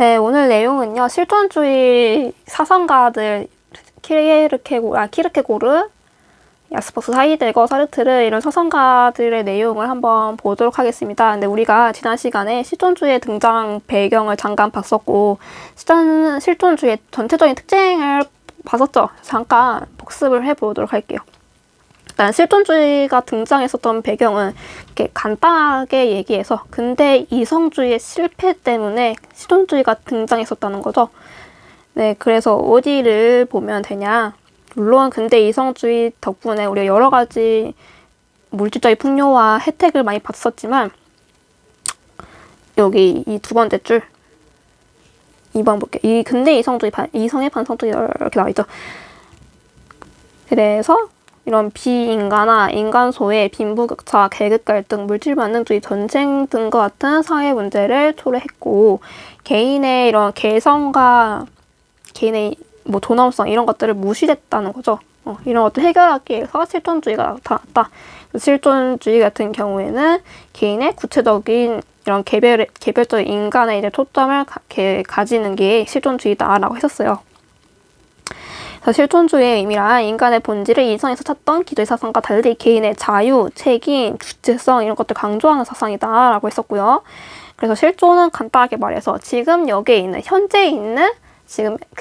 네, 오늘 내용은요. 실존주의 사상가들 키르케고르, 야스퍼스 하이데거, 사르트르 이런 사상가들의 내용을 한번 보도록 하겠습니다. 근데 우리가 지난 시간에 실존주의의 등장 배경을 잠깐 봤었고 실존주의의 전체적인 특징을 봤었죠. 잠깐 복습을 해보도록 할게요. 일단 실존주의가 등장했었던 배경은 이렇게 간단하게 얘기해서 근대 이성주의의 실패 때문에 실존주의가 등장했었다는 거죠. 네, 그래서 어디를 보면 되냐. 물론 근대 이성주의 덕분에 우리가 여러 가지 물질적인 풍요와 혜택을 많이 봤었지만 여기 이 두 번째 줄 2번 볼게요. 이 근대 이성주의, 이성의 반성주의 이렇게 나와있죠. 그래서 이런 비인간화, 인간소외, 빈부격차, 계급 갈등, 물질 만능주의, 전쟁 등과 같은 사회 문제를 초래했고 개인의 이런 개성과 개인의 존엄성 이런 것들을 무시했다는 거죠. 이런 것들 해결하기 위해서 실존주의가 나타났다. 실존주의 같은 경우에는 개인의 구체적인 이런 개별적인 인간의 이제 초점을 가지는 게 실존주의다라고 했었어요. 그래서 실존주의의 의미란 인간의 본질을 이성에서 찾던 기존의 사상과 달리 개인의 자유, 책임, 주체성 이런 것들 강조하는 사상이다라고 했었고요. 그래서 실존은 간단하게 말해서 지금 여기에 있는 현재 있는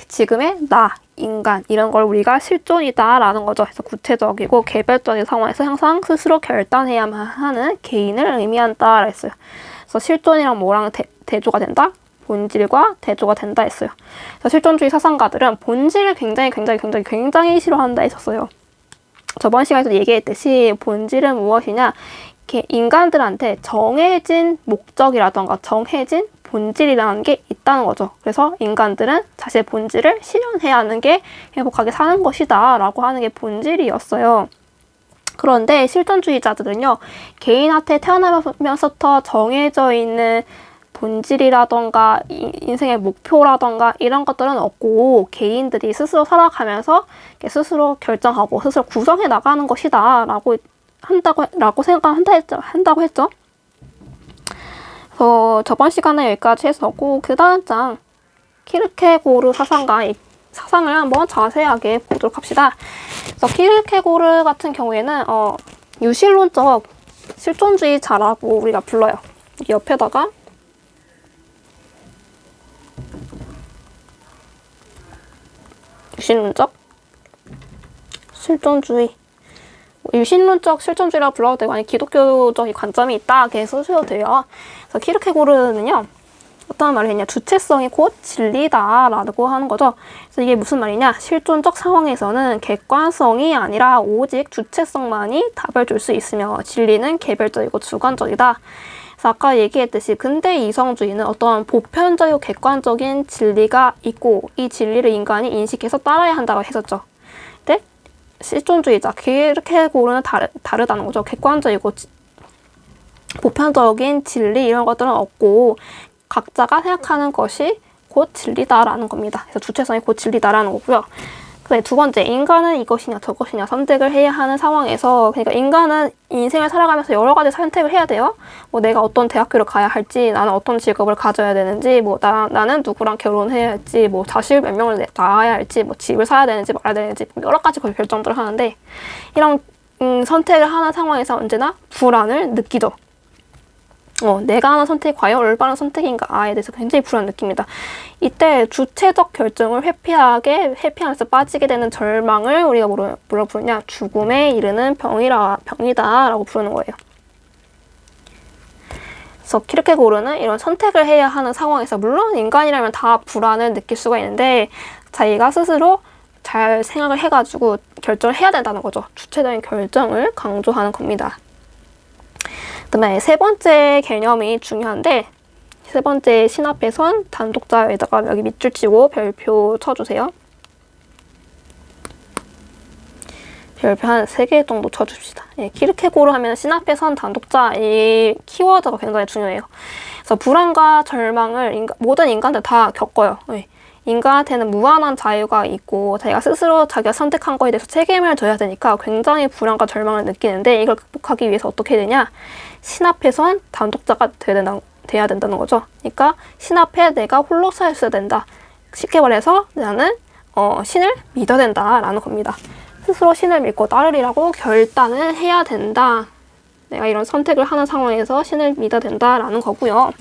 지금의 나, 인간 이런 걸 우리가 실존이다라는 거죠. 그래서 구체적이고 개별적인 상황에서 항상 스스로 결단해야만 하는 개인을 의미한다 했어요. 그래서 실존이랑 뭐랑 대조가 된다? 본질과 대조가 된다 했어요. 그래서 실존주의 사상가들은 본질을 굉장히 싫어한다 했었어요. 저번 시간에도 얘기했듯이 본질은 무엇이냐? 이렇게 인간들한테 정해진 목적이라던가 정해진 본질이라는 게 있다는 거죠. 그래서 인간들은 자신의 본질을 실현해야 하는 게 행복하게 사는 것이다 라고 하는 게 본질이었어요. 그런데 실존주의자들은요. 개인한테 태어나면서부터 정해져 있는 본질이라던가 인생의 목표라던가 이런 것들은 없고 개인들이 스스로 살아가면서 스스로 결정하고 스스로 구성해 나가는 것이다 라고 생각한다고 했죠. 저번 시간에 여기까지 했었고 그 다음 장 키르케고르 사상가의 사상을 한번 자세하게 보도록 합시다. 그래서 키르케고르 같은 경우에는 유실론적 실존주의자라고 우리가 불러요. 여기 옆에다가 유실론적 실존주의 유신론적 실존주의라고 불러도 되고 아니 기독교적인 관점이 있다 이렇게 쓰셔도 돼요. 그래서 키르케고르는요. 어떤 말을 했냐. 주체성이 곧 진리다라고 하는 거죠. 그래서 이게 무슨 말이냐. 실존적 상황에서는 객관성이 아니라 오직 주체성만이 답을 줄 수 있으며 진리는 개별적이고 주관적이다. 그래서 아까 얘기했듯이 근대 이성주의는 어떤 보편적이고 객관적인 진리가 있고 이 진리를 인간이 인식해서 따라야 한다고 했었죠. 근데 실존주의자 키르케고르는 다르다는 거죠. 객관적이고 보편적인 진리 이런 것들은 없고 각자가 생각하는 것이 곧 진리다라는 겁니다. 그래서 주체성이 곧 진리다라는 거고요. 두 번째, 인간은 이것이냐 저것이냐 선택을 해야 하는 상황에서 그러니까 인간은 인생을 살아가면서 여러 가지 선택을 해야 돼요. 내가 어떤 대학교를 가야 할지, 나는 어떤 직업을 가져야 되는지, 나는 누구랑 결혼해야 할지, 자식을 몇 명을 낳아야 할지, 집을 사야 되는지 말아야 되는지 여러 가지 결정들을 하는데 이런 선택을 하는 상황에서 언제나 불안을 느끼죠. 내가 하는 선택이 과연 올바른 선택인가에 대해서 굉장히 불안을 느낍니다. 이때 주체적 결정을 회피하면서 빠지게 되는 절망을 우리가 뭐라 부르냐? 죽음에 이르는 병이다라고 부르는 거예요. 그래서 키르케고르는 이런 선택을 해야 하는 상황에서 물론 인간이라면 다 불안을 느낄 수가 있는데 자기가 스스로 잘 생각을 해가지고 결정을 해야 된다는 거죠. 주체적인 결정을 강조하는 겁니다. 그다음에 세 번째 개념이 중요한데 세 번째 신앞에 선 단독자에다가 여기 밑줄 치고 별표 쳐주세요. 별표 한 3개 정도 쳐줍시다. 키르케고르 하면 신앞에 선 단독자 이 키워드가 굉장히 중요해요. 그래서 불안과 절망을 모든 인간들 다 겪어요. 인간한테는 무한한 자유가 있고 자기가 선택한 거에 대해서 책임을 져야 되니까 굉장히 불안과 절망을 느끼는데 이걸 극복하기 위해서 어떻게 해야 되냐? 신 앞에선 단독자가 돼야 돼야 된다는 거죠. 그러니까 신 앞에 내가 홀로 서 있어야 된다. 쉽게 말해서 나는 신을 믿어야 된다라는 겁니다. 스스로 신을 믿고 따르리라고 결단을 해야 된다. 내가 이런 선택을 하는 상황에서 신을 믿어야 된다라는 거고요.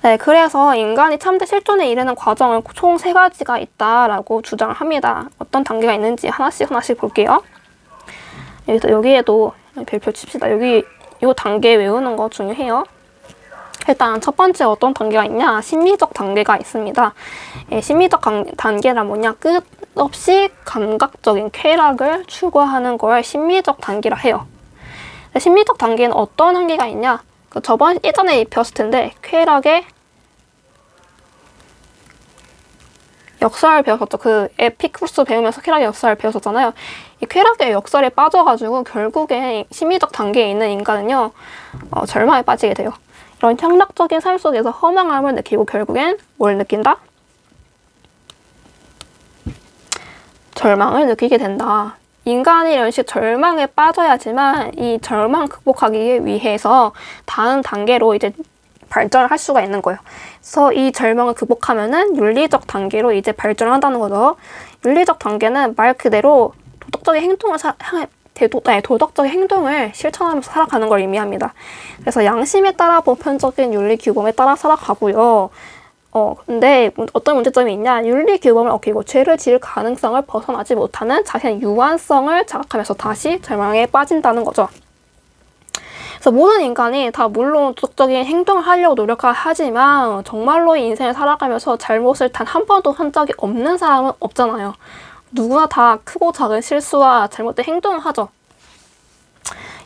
네, 그래서 인간이 참된 실존에 이르는 과정은 총 3가지가 있다라고 주장을 합니다. 어떤 단계가 있는지 하나씩 볼게요. 여기에도 별표 칩시다. 여기 이 단계 외우는 거 중요해요. 일단 첫 번째 어떤 단계가 있냐? 심미적 단계가 있습니다. 심미적 단계란 뭐냐? 끝없이 감각적인 쾌락을 추구하는 걸 심미적 단계라 해요. 심미적 단계는 어떤 한계가 있냐? 예전에 배웠을 텐데 쾌락의 역사를 배웠었죠. 그 에피쿠로스 배우면서 쾌락의 역사를 배웠었잖아요. 이 쾌락의 역사에 빠져가지고 결국에 심미적 단계에 있는 인간은요, 절망에 빠지게 돼요. 이런 향락적인 삶 속에서 허망함을 느끼고 결국엔 뭘 느낀다? 절망을 느끼게 된다. 인간이 이런 식 절망에 빠져야지만 이 절망 극복하기 위해서 다음 단계로 이제 발전을 할 수가 있는 거예요. 그래서 이 절망을 극복하면은 윤리적 단계로 이제 발전을 한다는 거죠. 윤리적 단계는 말 그대로 도덕적인 행동을 실천하면서 살아가는 걸 의미합니다. 그래서 양심에 따라 보편적인 윤리 규범에 따라 살아가고요. 근데 어떤 문제점이 있냐? 윤리 규범을 어기고 죄를 지을 가능성을 벗어나지 못하는 자신의 유한성을 자각하면서 다시 절망에 빠진다는 거죠. 그래서 모든 인간이 다 물론 도덕적인 행동을 하려고 노력하지만 정말로 인생을 살아가면서 잘못을 단 한 번도 한 적이 없는 사람은 없잖아요. 누구나 다 크고 작은 실수와 잘못된 행동을 하죠.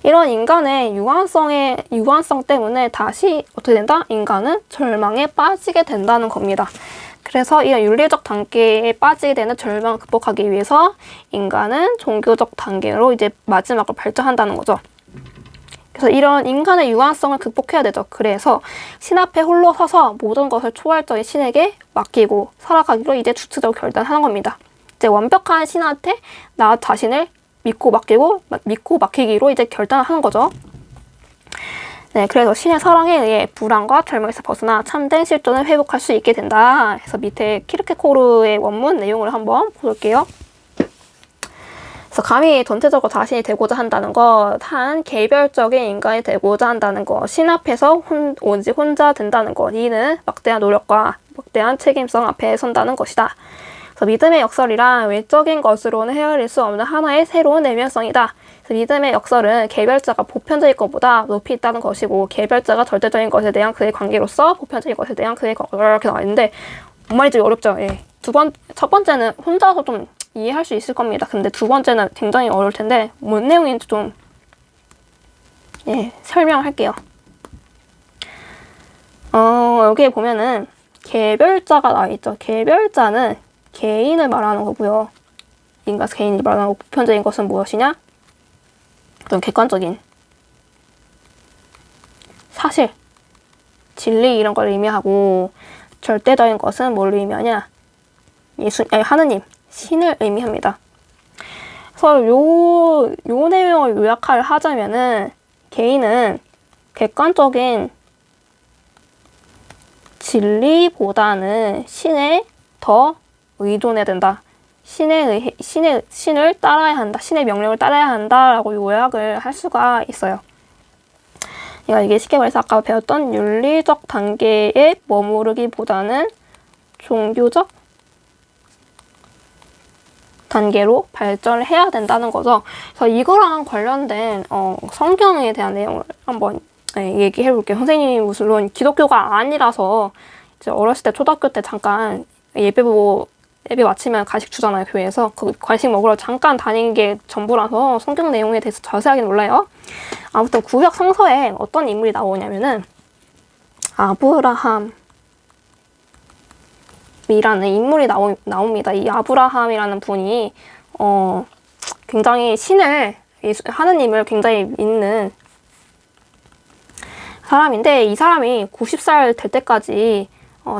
이런 인간의 유한성 때문에 다시 어떻게 된다? 인간은 절망에 빠지게 된다는 겁니다. 그래서 이런 윤리적 단계에 빠지게 되는 절망을 극복하기 위해서 인간은 종교적 단계로 이제 마지막으로 발전한다는 거죠. 그래서 이런 인간의 유한성을 극복해야 되죠. 그래서 신 앞에 홀로 서서 모든 것을 초월적인 신에게 맡기고 살아가기로 이제 주체적으로 결단하는 겁니다. 이제 완벽한 신한테 나 자신을 믿고 맡기기로 이제 결단하는 거죠. 네, 그래서 신의 사랑에 의해 불안과 절망에서 벗어나 참된 실존을 회복할 수 있게 된다. 그래서 밑에 키르케고르의 원문 내용을 한번 볼게요. 그래서 감히 전체적으로 자신이 되고자 한다는 것, 한 개별적인 인간이 되고자 한다는 것, 신 앞에서 오직 혼자 된다는 것, 이는 막대한 노력과 막대한 책임성 앞에 선다는 것이다. 그래서 믿음의 역설이란 외적인 것으로는 헤아릴 수 없는 하나의 새로운 내면성이다. 그래서 믿음의 역설은 개별자가 보편적인 것보다 높이 있다는 것이고 개별자가 절대적인 것에 대한 그의 관계로서 보편적인 것에 대한 그의 이렇게 나와 있는데 뭔 말인지 어렵죠. 예. 첫 번째는 혼자서 좀 이해할 수 있을 겁니다. 근데 두 번째는 굉장히 어려울 텐데 뭔 내용인지 좀 설명할게요. 여기에 보면은 개별자가 나와 있죠. 개별자는 개인을 말하는 거고요. 인간 개인이 말하는 보편적인 것은 무엇이냐? 어떤 객관적인 사실, 진리 이런 걸 의미하고 절대적인 것은 뭘 의미하냐? 하느님, 신을 의미합니다. 그래서 요 내용을 요약을 하자면은 개인은 객관적인 진리보다는 신에 더 의존해야 된다. 신을 따라야 한다. 신의 명령을 따라야 한다라고 요약을 할 수가 있어요. 이게 쉽게 말해서 아까 배웠던 윤리적 단계에 머무르기보다는 종교적 단계로 발전을 해야 된다는 거죠. 그래서 이거랑 관련된 성경에 대한 내용을 한번 얘기해 볼게요. 선생님이 물론 기독교가 아니라서 이제 어렸을 때 초등학교 때 잠깐 예배 마치면 간식 주잖아요, 교회에서. 그 간식 먹으러 잠깐 다닌 게 전부라서 성경 내용에 대해서 자세하게 몰라요. 아무튼 구약 성서에 어떤 인물이 나오냐면은 아브라함이라는 인물이 나옵니다. 이 아브라함이라는 분이 굉장히 하느님을 굉장히 믿는 사람인데 이 사람이 90살 될 때까지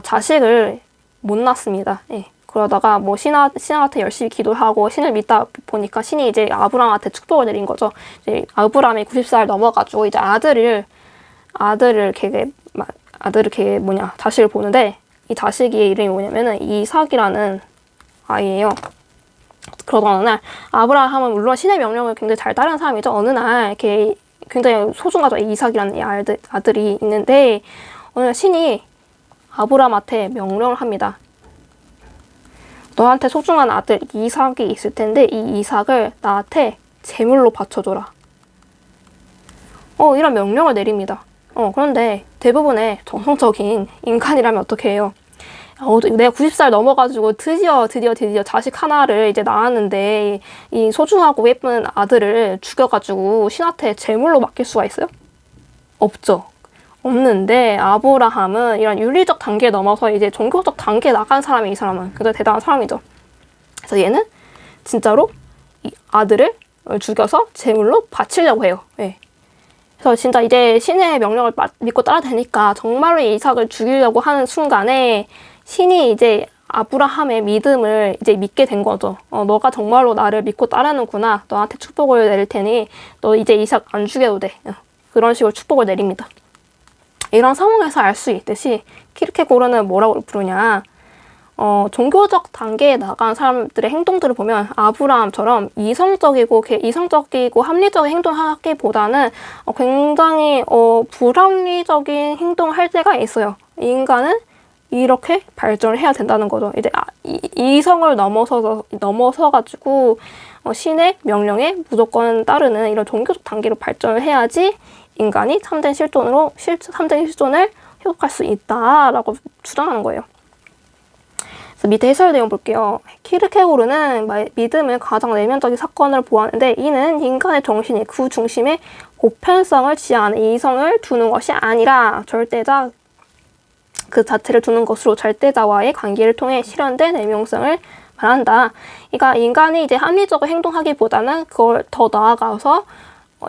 자식을 못 낳습니다. 예. 그러다가 뭐 신한테 열심히 기도하고 신을 믿다 보니까 신이 이제 아브라함한테 축복을 내린 거죠. 이제 아브라함이 90살 넘어가지고 이제 아들을 아들을 자식을 보는데 이 자식의 이름이 뭐냐면은 이삭이라는 아이예요. 그러던 어느 날 아브라함은 물론 신의 명령을 굉장히 잘 따르는 사람이죠. 어느 날 이렇게 굉장히 소중하죠. 이삭이라는 이 아들이 있는데 어느 날 신이 아브라함한테 명령을 합니다. 너한테 소중한 아들 이삭이 있을 텐데 이 이삭을 나한테 제물로 바쳐줘라. 이런 명령을 내립니다. 그런데 대부분의 정상적인 인간이라면 어떻게 해요? 내가 90살 넘어가지고 드디어 자식 하나를 이제 낳았는데 이 소중하고 예쁜 아들을 죽여가지고 신한테 제물로 맡길 수가 있어요? 없죠. 없는데 아브라함은 이런 윤리적 단계에 넘어서 이제 종교적 단계에 나간 사람이 이 사람은 굉장히 대단한 사람이죠. 그래서 얘는 진짜로 이 아들을 죽여서 제물로 바치려고 해요. 네. 그래서 진짜 이제 신의 명령을 믿고 따라야 되니까 정말로 이삭을 죽이려고 하는 순간에 신이 이제 아브라함의 믿음을 이제 믿게 된 거죠. 너가 정말로 나를 믿고 따르는구나. 너한테 축복을 내릴 테니 너 이제 이삭 안 죽여도 돼. 그런 식으로 축복을 내립니다. 이런 상황에서 알 수 있듯이 키르케고르는 뭐라고 부르냐. 종교적 단계에 나간 사람들의 행동들을 보면 아브라함처럼 이성적이고 합리적인 행동을 하기보다는 굉장히 불합리적인 행동을 할 때가 있어요. 인간은 이렇게 발전을 해야 된다는 거죠. 이제 이성을 넘어서가지고 신의 명령에 무조건 따르는 이런 종교적 단계로 발전을 해야지 인간이 참된 실존을 회복할 수 있다라고 주장하는 거예요. 그래서 밑에 해설 내용 볼게요. 키르케고르는 믿음을 가장 내면적인 사건을 보았는데 이는 인간의 정신이 그 중심에 보편성을 지향하는 이성을 두는 것이 아니라 절대자 그 자체를 두는 것으로 절대자와의 관계를 통해 실현된 내면성을 말한다. 그러니까 인간이 이제 합리적으로 행동하기보다는 그걸 더 나아가서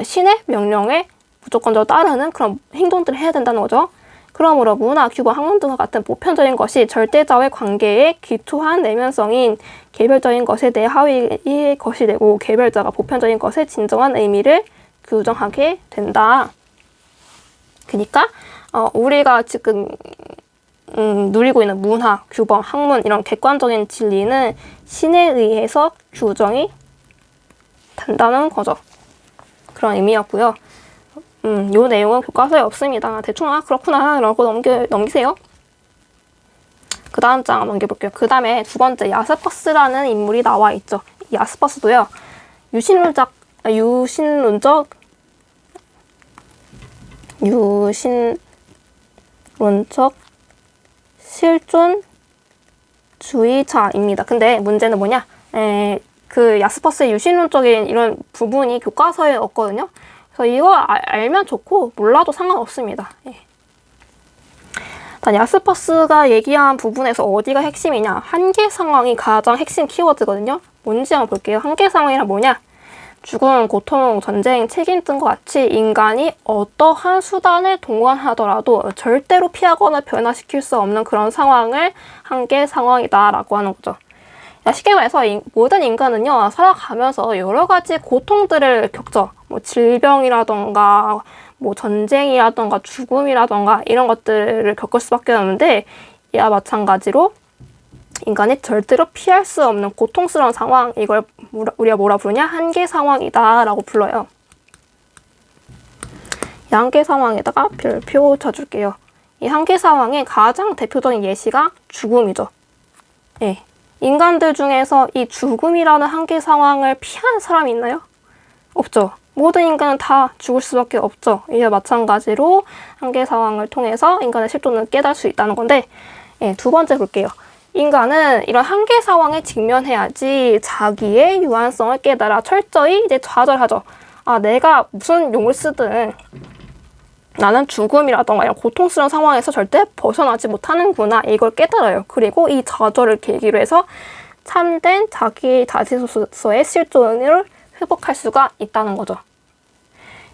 신의 명령에 무조건적으로 따르는 그런 행동들을 해야 된다는 거죠. 그러므로 문화, 규범, 학문 등과 같은 보편적인 것이 절대자와의 관계에 기초한 내면성인 개별적인 것에 대해 하위의 것이 되고 개별자가 보편적인 것의 진정한 의미를 규정하게 된다. 그러니까 우리가 지금 누리고 있는 문화, 규범, 학문 이런 객관적인 진리는 신에 의해서 규정이 된다는 거죠. 그런 의미였고요. 요 내용은 교과서에 없습니다. 대충 그렇구나 라고 넘기세요. 그 다음 장 넘겨볼게요. 그 다음에 두 번째 야스퍼스라는 인물이 나와 있죠. 야스퍼스도요. 유신론적 실존주의자입니다. 근데 문제는 뭐냐? 그 야스퍼스의 유신론적인 이런 부분이 교과서에 없거든요. 그래서 이거 알면 좋고 몰라도 상관없습니다. 일단 야스퍼스가 얘기한 부분에서 어디가 핵심이냐? 한계 상황이 가장 핵심 키워드거든요. 뭔지 한번 볼게요. 한계 상황이란 뭐냐? 죽음, 고통, 전쟁, 책임 등과 같이 인간이 어떠한 수단을 동원하더라도 절대로 피하거나 변화시킬 수 없는 그런 상황을 한계 상황이다라고 하는 거죠. 쉽게 말해서 모든 인간은요, 살아가면서 여러 가지 고통들을 겪죠. 뭐 질병이라던가, 뭐 전쟁이라던가, 죽음이라던가 이런 것들을 겪을 수밖에 없는데 이와 마찬가지로 인간이 절대로 피할 수 없는 고통스러운 상황, 이걸 우리가 뭐라 부르냐? 한계 상황이다 라고 불러요. 이 한계 상황에다가 별표 쳐줄게요. 이 한계 상황의 가장 대표적인 예시가 죽음이죠. 인간들 중에서 이 죽음이라는 한계 상황을 피하는 사람이 있나요? 없죠. 모든 인간은 다 죽을 수밖에 없죠. 이와 마찬가지로 한계 상황을 통해서 인간의 실존을 깨달을 수 있다는 건데, 두 번째 볼게요. 인간은 이런 한계 상황에 직면해야지 자기의 유한성을 깨달아 철저히 이제 좌절하죠. 내가 무슨 용을 쓰든 나는 죽음이라던가 이런 고통스러운 상황에서 절대 벗어나지 못하는구나. 이걸 깨달아요. 그리고 이 좌절을 계기로 해서 참된 자기 자신으로서의 실존을 회복할 수가 있다는 거죠.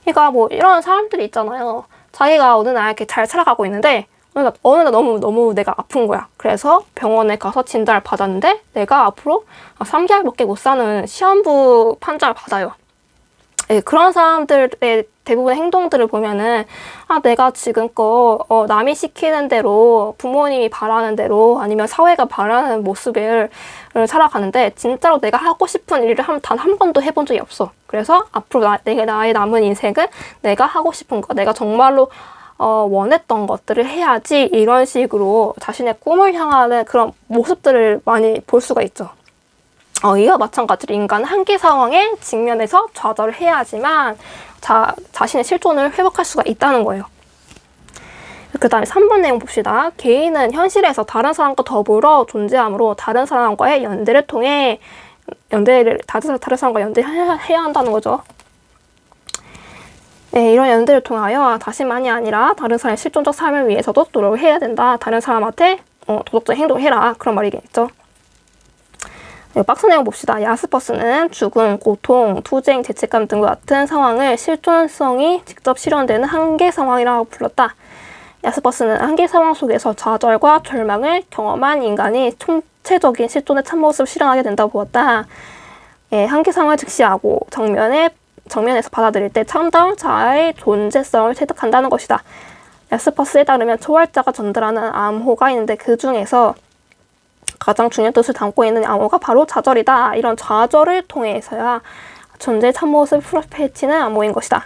그러니까 뭐 이런 사람들이 있잖아요. 자기가 어느 날 이렇게 잘 살아가고 있는데 어느 날 너무 내가 아픈 거야. 그래서 병원에 가서 진단을 받았는데 내가 앞으로 3개월밖에 못 사는 시한부 판정을 받아요. 예, 그런 사람들의 대부분의 행동들을 보면은 내가 지금껏 남이 시키는 대로 부모님이 바라는 대로 아니면 사회가 바라는 모습을 살아가는데 진짜로 내가 하고 싶은 일을 단 한 번도 해본 적이 없어. 그래서 앞으로 나의 남은 인생은 내가 하고 싶은 거, 내가 정말로 원했던 것들을 해야지, 이런 식으로 자신의 꿈을 향하는 그런 모습들을 많이 볼 수가 있죠. 이와 마찬가지로 인간은 한계 상황에 직면해서 좌절을 해야지만 자신의 실존을 회복할 수가 있다는 거예요. 그 다음에 3번 내용 봅시다. 개인은 현실에서 다른 사람과 더불어 존재하므로 다른 사람과의 연대를 통해 다른 사람과 연대해야 한다는 거죠. 네, 이런 연대를 통하여 자신만이 아니라 다른 사람의 실존적 삶을 위해서도 노력을 해야 된다. 다른 사람한테 도덕적 행동을 해라. 그런 말이겠죠. 박스 내용 봅시다. 야스퍼스는 죽음, 고통, 투쟁, 죄책감 등과 같은 상황을 실존성이 직접 실현되는 한계 상황이라고 불렀다. 야스퍼스는 한계 상황 속에서 좌절과 절망을 경험한 인간이 총체적인 실존의 참모습을 실현하게 된다고 보았다. 한계 상황을 직시하고 정면에서 받아들일 때 참다운 자아의 존재성을 체득한다는 것이다. 야스퍼스에 따르면 초월자가 전달하는 암호가 있는데 그 중에서 가장 중요한 뜻을 담고 있는 암호가 바로 좌절이다. 이런 좌절을 통해서야 존재의 참모습을 풀어헤치는 암호인 것이다.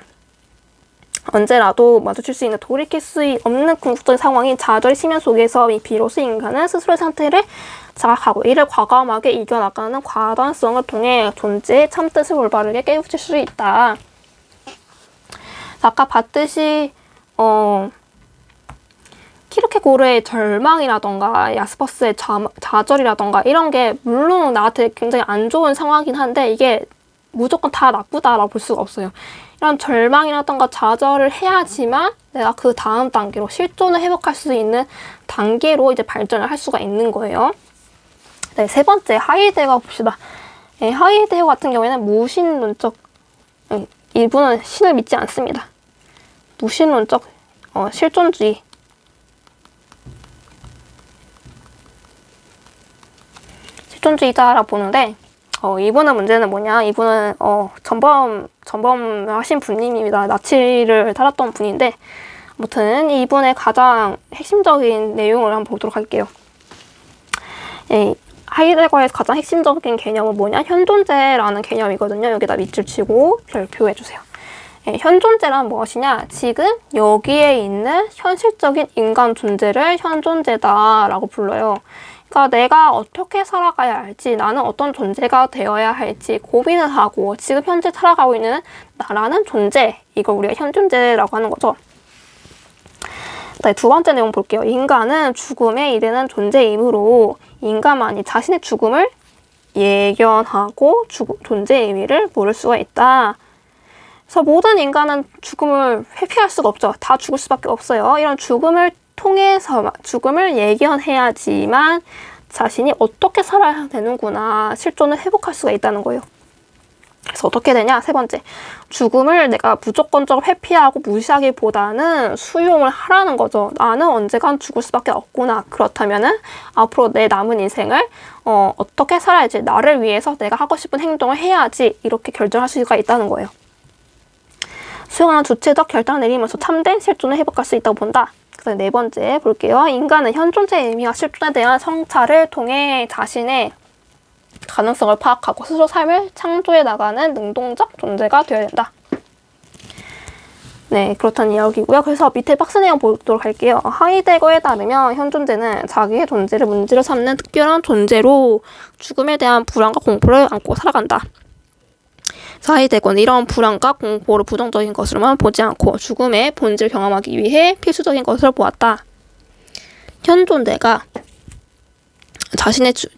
언제라도 마주칠 수 있는 돌이킬 수 없는 궁극적인 상황인 좌절의 심연 속에서 비로소 인간은 스스로의 상태를 자각하고 이를 과감하게 이겨나가는 과단성을 통해 존재의 참뜻을 올바르게 깨우칠 수 있다. 아까 봤듯이 키르케고르의 절망이라던가 야스퍼스의 좌절이라던가 이런 게 물론 나한테 굉장히 안 좋은 상황이긴 한데 이게 무조건 다 나쁘다라고 볼 수가 없어요. 이런 절망이라던가 좌절을 해야지만 내가 그 다음 단계로 실존을 회복할 수 있는 단계로 이제 발전을 할 수가 있는 거예요. 네, 세 번째 하이데거 봅시다. 하이데거 같은 경우에는 무신론적, 이분은 신을 믿지 않습니다. 무신론적 실존주의자라고 보는데 이분의 문제는 뭐냐? 이분은 전범을 하신 분입니다. 나치를 달았던 분인데 아무튼 이분의 가장 핵심적인 내용을 한번 보도록 할게요. 하이데거의 가장 핵심적인 개념은 뭐냐? 현존재라는 개념이거든요. 여기다 밑줄 치고 별표해주세요. 현존재란 무엇이냐? 지금 여기에 있는 현실적인 인간 존재를 현존재다라고 불러요. 그러니까 내가 어떻게 살아가야 할지, 나는 어떤 존재가 되어야 할지 고민을 하고 지금 현재 살아가고 있는 나라는 존재, 이걸 우리가 현존재라고 하는 거죠. 네, 두 번째 내용 볼게요. 인간은 죽음에 이르는 존재이므로 인간만이 자신의 죽음을 예견하고 존재의 의미를 모를 수가 있다. 그래서 모든 인간은 죽음을 회피할 수가 없죠. 다 죽을 수밖에 없어요. 이런 죽음을 통해서 죽음을 예견해야지만 자신이 어떻게 살아야 되는구나 실존을 회복할 수가 있다는 거예요. 그래서 어떻게 되냐? 세 번째, 죽음을 내가 무조건적으로 회피하고 무시하기보다는 수용을 하라는 거죠. 나는 언젠간 죽을 수밖에 없구나. 그렇다면은 앞으로 내 남은 인생을 어떻게 살아야지, 나를 위해서 내가 하고 싶은 행동을 해야지, 이렇게 결정할 수가 있다는 거예요. 수용하는 주체적 결단을 내리면서 참된 실존을 회복할 수 있다고 본다. 그래서 네 번째 볼게요. 인간은 현존재의 의미와 실존에 대한 성찰을 통해 자신의 가능성을 파악하고 스스로 삶을 창조해 나가는 능동적 존재가 되어야 된다. 네, 그렇다는 이야기고요. 그래서 밑에 박스 내용 보도록 할게요. 하이데거에 따르면 현존재는 자기의 존재를 문제로 삼는 특별한 존재로 죽음에 대한 불안과 공포를 안고 살아간다. 하이데거는 이런 불안과 공포를 부정적인 것으로만 보지 않고 죽음의 본질을 경험하기 위해 필수적인 것을 보았다. 현존재가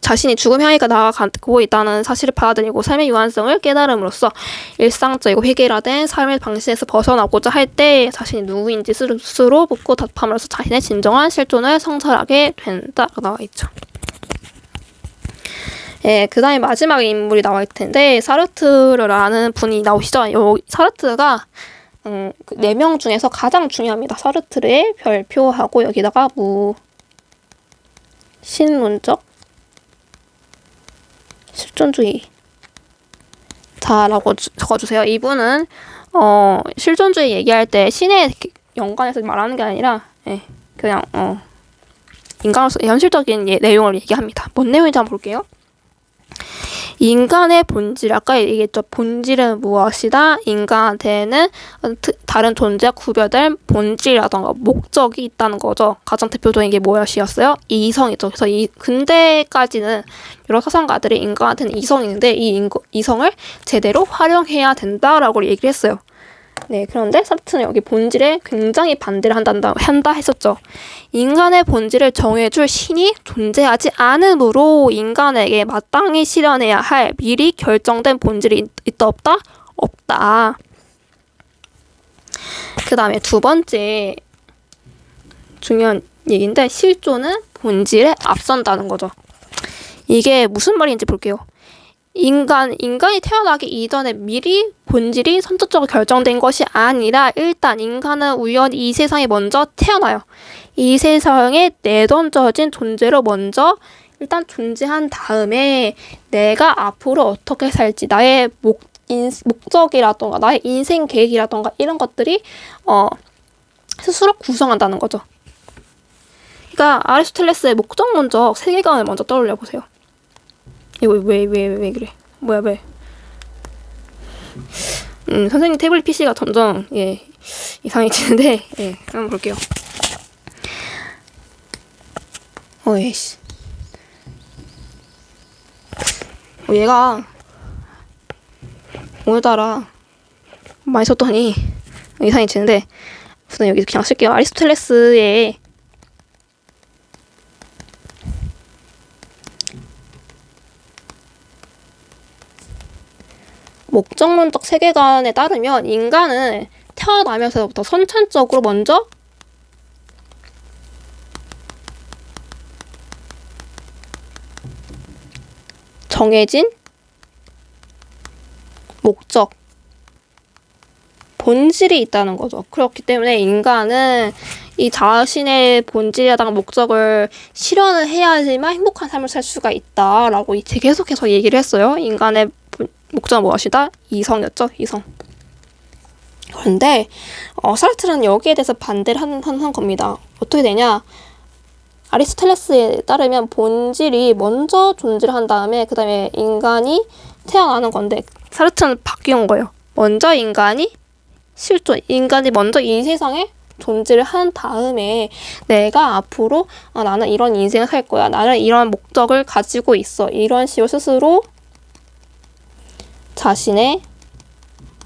자신이 죽음 향해 나아가고 있다는 사실을 받아들이고 삶의 유한성을 깨달음으로써 일상적이고 획일화된 삶의 방식에서 벗어나고자 할 때 자신이 누구인지 스스로 묻고 답함으로써 자신의 진정한 실존을 성찰하게 된다라고 나와 있죠. 그 다음에 마지막 인물이 나와 있을 텐데 사르트르라는 분이 나오시죠. 사르트르가 4명 중에서 가장 중요합니다. 사르트르의 별표하고 여기다가 무신론적 실존주의 자라고 적어주세요. 이분은 실존주의 얘기할 때 신에 연관해서 말하는 게 아니라 그냥 인간으로서 현실적인 내용을 얘기합니다. 뭔 내용인지 한번 볼게요. 인간의 본질, 아까 얘기했죠. 본질은 무엇이다? 인간한테는 다른 존재와 구별될 본질이라던가 목적이 있다는 거죠. 가장 대표적인 게 무엇이었어요? 이성이죠. 그래서 근대까지는 여러 사상가들이 인간한테는 이성이 있는데 이 이성을 제대로 활용해야 된다라고 얘기를 했어요. 네, 그런데 사르트는 여기 본질에 굉장히 반대를 한다 했었죠. 인간의 본질을 정해줄 신이 존재하지 않으므로 인간에게 마땅히 실현해야 할 미리 결정된 본질이 있다 없다? 없다. 그 다음에 두 번째 중요한 얘기인데 실존은 본질에 앞선다는 거죠. 이게 무슨 말인지 볼게요. 인간이 태어나기 이전에 미리 본질이 선천적으로 결정된 것이 아니라 일단 인간은 우연히 이 세상에 먼저 태어나요. 이 세상에 내던져진 존재로 먼저 일단 존재한 다음에 내가 앞으로 어떻게 살지, 나의 목적이라던가 나의 인생 계획이라던가 이런 것들이 스스로 구성한다는 거죠. 그러니까 아리스토텔레스의 목적론적 세계관을 먼저 떠올려 보세요. 이거 왜 그래? 뭐야, 왜? 선생님 태블릿 PC가 점점, 이상해지는데, 한번 볼게요. 얘씨. 얘가, 오늘따라 많이 썼더니, 이상해지는데, 우선 여기 그냥 쓸게요. 아리스토텔레스의 목적론적 세계관에 따르면 인간은 태어나면서부터 선천적으로 먼저 정해진 목적, 본질이 있다는 거죠. 그렇기 때문에 인간은 이 자신의 본질이라든가 목적을 실현을 해야지만 행복한 삶을 살 수가 있다라고 계속해서 얘기를 했어요. 인간의 목적은 무엇이다? 이성이었죠. 이성. 그런데 사르트르는 여기에 대해서 반대를 하는 겁니다. 어떻게 되냐? 아리스토텔레스에 따르면 본질이 먼저 존재를 한 다음에 그 다음에 인간이 태어나는 건데 사르트르는 바뀌는 거예요. 먼저 인간이 먼저 이 세상에 존재를 한 다음에 내가 앞으로 나는 이런 인생을 살 거야. 나는 이런 목적을 가지고 있어. 이런 식으로 스스로 자신의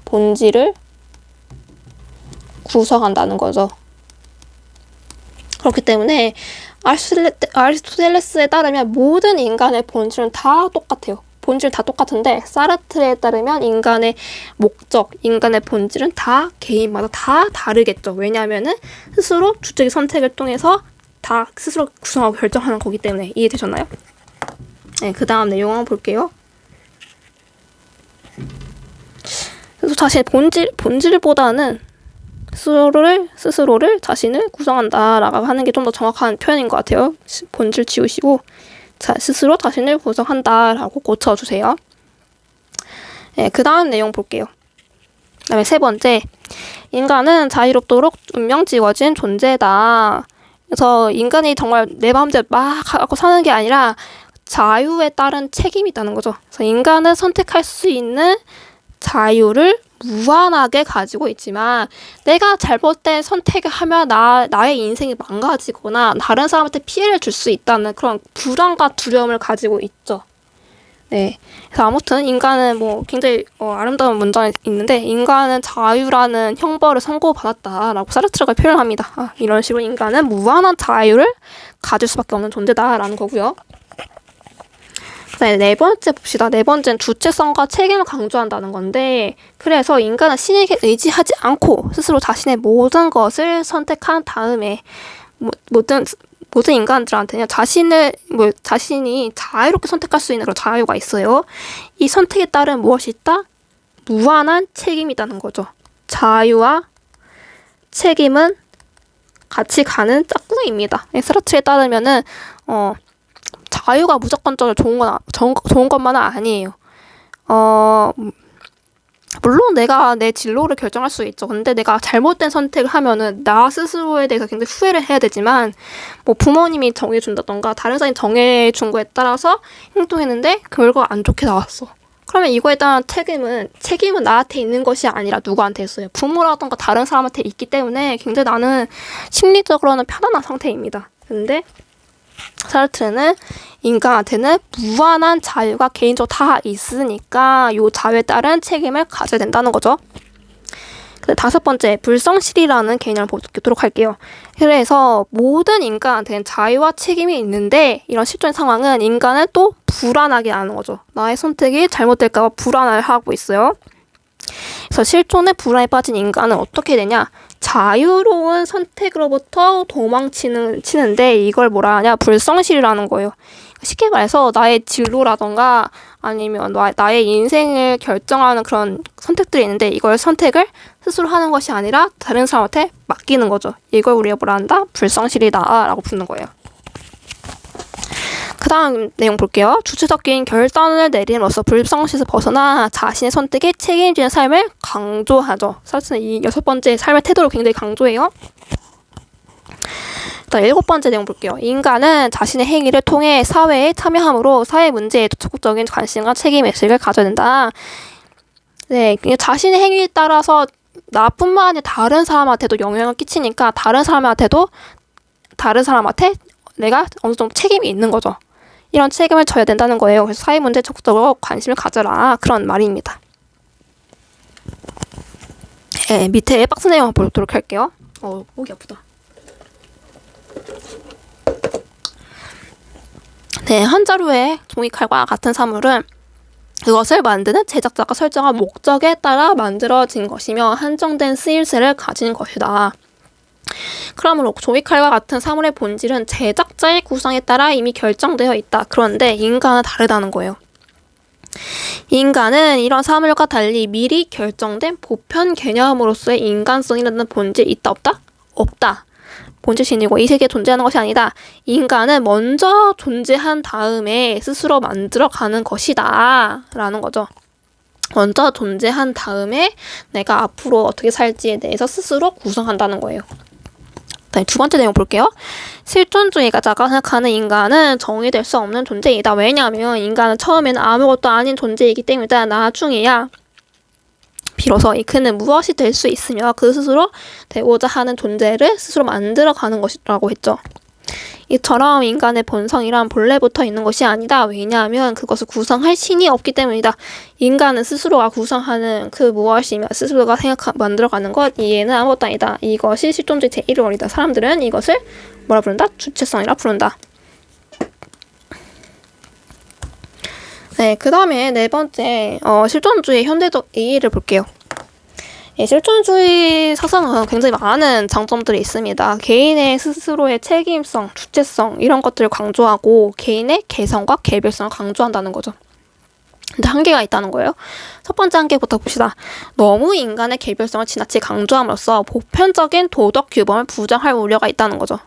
본질을 구성한다는 거죠. 그렇기 때문에 아리스토텔레스에 따르면 모든 인간의 본질은 다 똑같아요. 본질 다 똑같은데 사르트르에 따르면 인간의 목적, 인간의 본질은 다 개인마다 다 다르겠죠. 왜냐하면은 스스로 주체적 선택을 통해서 다 스스로 구성하고 결정하는 거기 때문에. 이해되셨나요? 네, 그 다음 내용 한번 볼게요. 그래서 자신의 본질보다는 스스로를 자신을 구성한다라고 하는 게 좀 더 정확한 표현인 것 같아요. 본질 지우시고 스스로 자신을 구성한다라고 고쳐주세요. 네, 그 다음 내용 볼게요. 그 다음에 세 번째, 인간은 자유롭도록 운명 지어진 존재다. 그래서 인간이 정말 내 마음대로 막 하고 사는 게 아니라 자유에 따른 책임이 있다는 거죠. 그래서 인간은 선택할 수 있는 자유를 무한하게 가지고 있지만 내가 잘못된 선택을 하면 나의 인생이 망가지거나 다른 사람한테 피해를 줄 수 있다는 그런 불안과 두려움을 가지고 있죠. 네. 그래서 아무튼 인간은 굉장히 아름다운 문장이 있는데 인간은 자유라는 형벌을 선고받았다라고 사르트르가 표현합니다. 이런 식으로 인간은 무한한 자유를 가질 수밖에 없는 존재다라는 거고요. 네 번째 봅시다. 네 번째는 주체성과 책임을 강조한다는 건데 그래서 인간은 신에게 의지하지 않고 스스로 자신의 모든 것을 선택한 다음에 모든 인간들한테는 자신이 자유롭게 선택할 수 있는 그런 자유가 있어요. 이 선택에 따른 무엇이 있다? 무한한 책임이 있다는 거죠. 자유와 책임은 같이 가는 짝꿍입니다. 사르트르에 따르면은 자유가 무조건적으로 좋은 것만은 아니에요. 물론 내가 내 진로를 결정할 수 있죠. 근데 내가 잘못된 선택을 하면은 나 스스로에 대해서 굉장히 후회를 해야 되지만, 뭐 부모님이 정해준다던가 다른 사람이 정해준 거에 따라서 행동했는데 결과가 안 좋게 나왔어. 그러면 이거에 대한 책임은 나한테 있는 것이 아니라 누구한테 있어요? 부모라던가 다른 사람한테 있기 때문에 굉장히 나는 심리적으로는 편안한 상태입니다. 근데 사르트르는 인간한테는 무한한 자유가 개인적으로 다 있으니까 이 자유에 따른 책임을 가져야 된다는 거죠. 다섯 번째, 불성실이라는 개념을 보도록 할게요. 그래서 모든 인간한테는 자유와 책임이 있는데 이런 실존 상황은 인간은 또 불안하게 하는 거죠. 나의 선택이 잘못될까 봐 불안을 하고 있어요. 그래서 실존의 불안에 빠진 인간은 어떻게 되냐? 자유로운 선택으로부터 도망치는데 이걸 뭐라 하냐? 불성실이라는 거예요. 쉽게 말해서 나의 진로라던가 아니면 나의 인생을 결정하는 그런 선택들이 있는데 이걸 선택을 스스로 하는 것이 아니라 다른 사람한테 맡기는 거죠. 이걸 우리가 뭐라 한다? 불성실이다 라고 부르는 거예요. 그 다음 내용 볼게요. 주체적인 결단을 내림으로써 불성실에서 벗어나 자신의 선택에 책임지는 삶을 강조하죠. 사실은 이 여섯 번째 삶의 태도를 굉장히 강조해요. 일곱 번째 내용 볼게요. 인간은 자신의 행위를 통해 사회에 참여함으로 사회 문제에 적극적인 관심과 책임의식을 가져야 된다. 네, 자신의 행위에 따라서 나뿐만 아니라 다른 사람한테도 영향을 끼치니까 다른 사람한테 내가 어느 정도 책임이 있는 거죠. 이런 책임을 져야 된다는 거예요. 그래서 사회 문제에 적극적으로 관심을 가져라. 그런 말입니다. 네, 밑에 박스 내용 보도록 할게요. 목이 아프다. 네, 한 자루의 종이칼과 같은 사물은 그것을 만드는 제작자가 설정한 목적에 따라 만들어진 것이며 한정된 쓰임새를 가진 것이다. 그러므로 종이칼과 같은 사물의 본질은 제작자의 구성에 따라 이미 결정되어 있다. 그런데 인간은 다르다는 거예요. 인간은 이런 사물과 달리 미리 결정된 보편 개념으로서의 인간성이라는 본질이 있다 없다? 없다. 본질신이고 이 세계에 존재하는 것이 아니다. 인간은 먼저 존재한 다음에 스스로 만들어가는 것이다 라는 거죠. 먼저 존재한 다음에 내가 앞으로 어떻게 살지에 대해서 스스로 구성한다는 거예요. 두 번째 내용 볼게요. 실존주의자가 생각하는 인간은 정의될 수 없는 존재이다. 왜냐하면 인간은 처음에는 아무것도 아닌 존재이기 때문이다. 나중에야 비로소 그는 무엇이 될 수 있으며 그 스스로 되고자 하는 존재를 스스로 만들어가는 것이라고 했죠. 이처럼 인간의 본성이란 본래부터 있는 것이 아니다. 왜냐하면 그것을 구성할 신이 없기 때문이다. 인간은 스스로가 구성하는 그 무엇이며 스스로가 만들어가는 것 이에는 아무것도 아니다. 이것이 실존주의 제1원이다. 사람들은 이것을 뭐라 부른다? 주체성이라 부른다. 네, 그 다음에 네 번째 실존주의 현대적 이해를 볼게요. 실존주의 사상은 굉장히 많은 장점들이 있습니다. 개인의 스스로의 책임성, 주체성 이런 것들을 강조하고 개인의 개성과 개별성을 강조한다는 거죠. 근데 한계가 있다는 거예요. 첫 번째 한계부터 봅시다. 너무 인간의 개별성을 지나치게 강조함으로써 보편적인 도덕 규범을 부정할 우려가 있다는 거죠.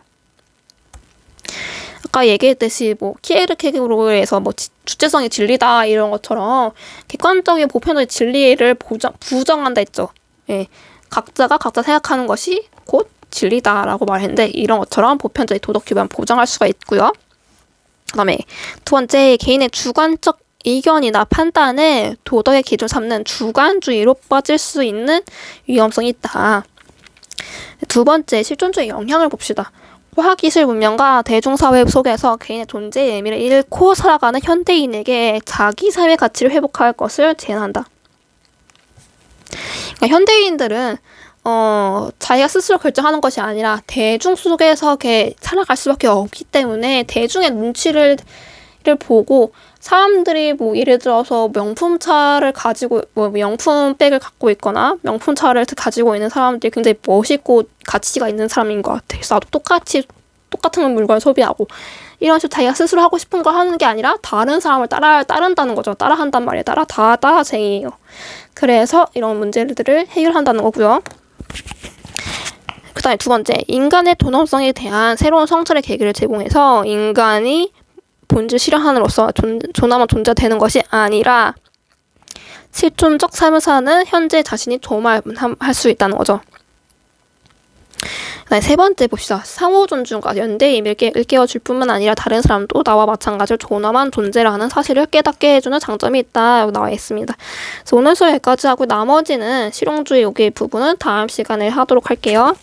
아까 얘기했듯이 키에르케고르에서 주체성이 진리다 이런 것처럼 객관적인 보편적인 진리를 부정한다 했죠. 예, 각자가 각자 생각하는 것이 곧 진리다라고 말했는데 이런 것처럼 보편적인 도덕 규범을 보장할 수가 있고요. 그다음에 두 번째, 개인의 주관적 의견이나 판단을 도덕의 기준 삼는 주관주의로 빠질 수 있는 위험성이 있다. 두 번째, 실존주의 영향을 봅시다. 과학기술 문명과 대중사회 속에서 개인의 존재의 의미를 잃고 살아가는 현대인에게 자기 삶의 가치를 회복할 것을 제안한다. 그러니까 현대인들은 자기가 스스로 결정하는 것이 아니라 대중 속에서 살아갈 수밖에 없기 때문에 대중의 눈치를 보고 사람들이 예를 들어서 명품차를 가지고 명품백을 갖고 있거나 명품차를 가지고 있는 사람들이 굉장히 멋있고 가치가 있는 사람인 것 같아. 그래서 나도 똑같은 물건을 소비하고 이런 식으로 자기가 스스로 하고 싶은 걸 하는 게 아니라 다른 사람을 따른다는 거죠. 따라한단 말이에요. 따라쟁이에요. 그래서 이런 문제들을 해결한다는 거고요. 그 다음에 두 번째, 인간의 존엄성에 대한 새로운 성찰의 계기를 제공해서 인간이 본질 실현함으로써 존엄한 존재가 되는 것이 아니라 실존적 삶을 사는 현재 자신이 좋음할 수 있다는 거죠. 네, 세 번째 봅시다. 상호 존중과 연대임을 일깨워줄 뿐만 아니라 다른 사람도 나와 마찬가지로 존엄한 존재라는 사실을 깨닫게 해주는 장점이 있다 나와 있습니다. 그래서 오늘 수업 여기까지 하고 나머지는 실용주의 여기 부분은 다음 시간에 하도록 할게요.